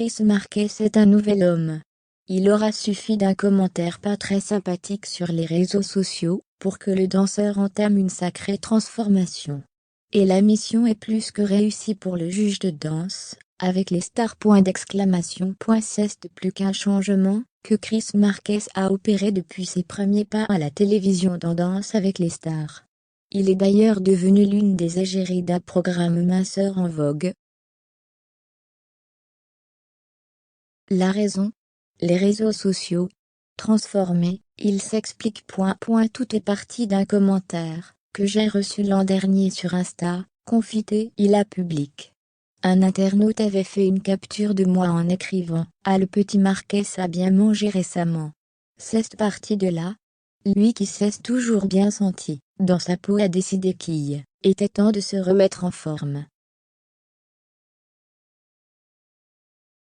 Chris Marquez est un nouvel homme. Il aura suffi d'un commentaire pas très sympathique sur les réseaux sociaux pour que le danseur entame une sacrée transformation. Et la mission est plus que réussie pour le juge de danse, avec les stars. C'est plus qu'un changement que Chris Marquez a opéré depuis ses premiers pas à la télévision dans Danse avec les stars. Il est d'ailleurs devenu l'une des égéries d'un programme minceur en vogue. La raison ? Les réseaux sociaux. Transformé, il s'explique. Tout est parti d'un commentaire que j'ai reçu l'an dernier sur Insta, confité il a public. Un internaute avait fait une capture de moi en écrivant « Ah, le petit Marquez a bien mangé récemment ». C'est parti de là. Lui qui s'est toujours bien senti dans sa peau a décidé qu'il était temps de se remettre en forme.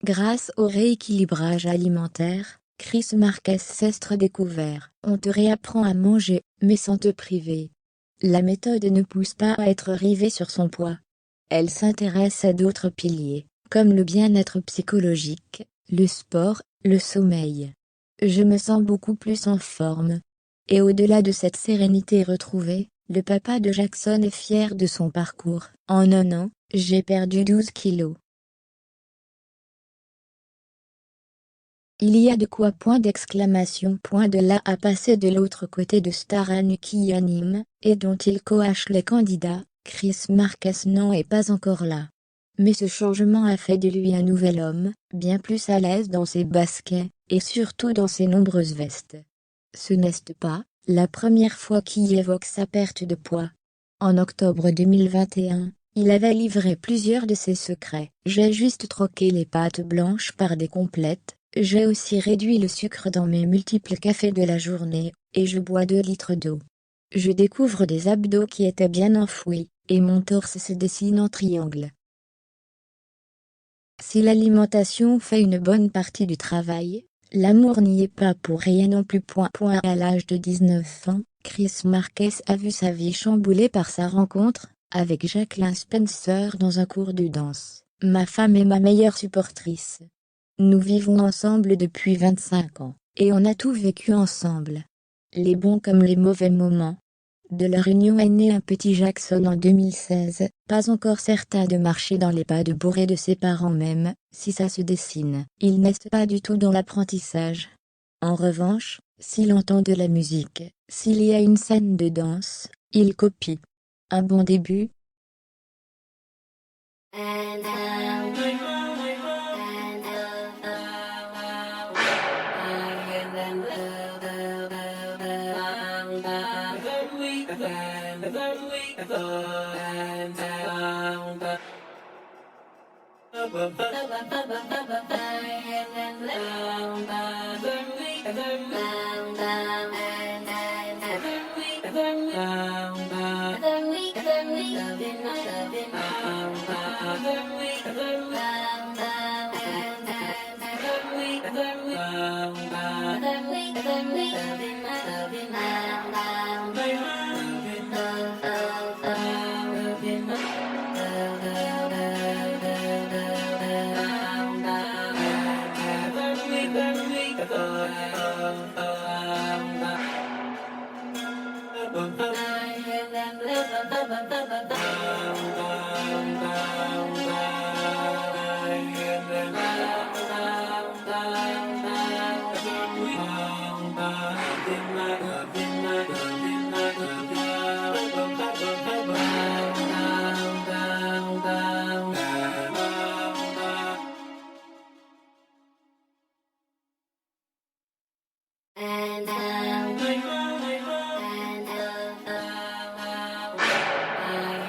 Grâce au rééquilibrage alimentaire, Chris Marquez s'est redécouvert. On te réapprend à manger, mais sans te priver. La méthode ne pousse pas à être rivé sur son poids. Elle s'intéresse à d'autres piliers, comme le bien-être psychologique, le sport, le sommeil. Je me sens beaucoup plus en forme. Et au-delà de cette sérénité retrouvée, le papa de Jackson est fier de son parcours. En un an, j'ai perdu 12 kilos. Il y a de quoi. De là à passer de l'autre côté de Star Anu qui anime, et dont il coache les candidats, Chris Marquez n'en est pas encore là. Mais ce changement a fait de lui un nouvel homme, bien plus à l'aise dans ses baskets, et surtout dans ses nombreuses vestes. Ce n'est pas la première fois qu'il évoque sa perte de poids. En octobre 2021, il avait livré plusieurs de ses secrets. J'ai juste troqué les pâtes blanches par des complètes. J'ai aussi réduit le sucre dans mes multiples cafés de la journée, et je bois 2 litres d'eau. Je découvre des abdos qui étaient bien enfouis, et mon torse se dessine en triangle. Si l'alimentation fait une bonne partie du travail, l'amour n'y est pas pour rien non plus. À l'âge de 19 ans, Chris Marquez a vu sa vie chamboulée par sa rencontre avec Jacqueline Spencer dans un cours de danse. Ma femme est ma meilleure supportrice. Nous vivons ensemble depuis 25 ans, et on a tout vécu ensemble. Les bons comme les mauvais moments. De leur union est né un petit Jackson en 2016, pas encore certain de marcher dans les pas de bourré de ses parents même, si ça se dessine. Il n'est pas du tout dans l'apprentissage. En revanche, s'il entend de la musique, s'il y a une scène de danse, il copie. Un bon début.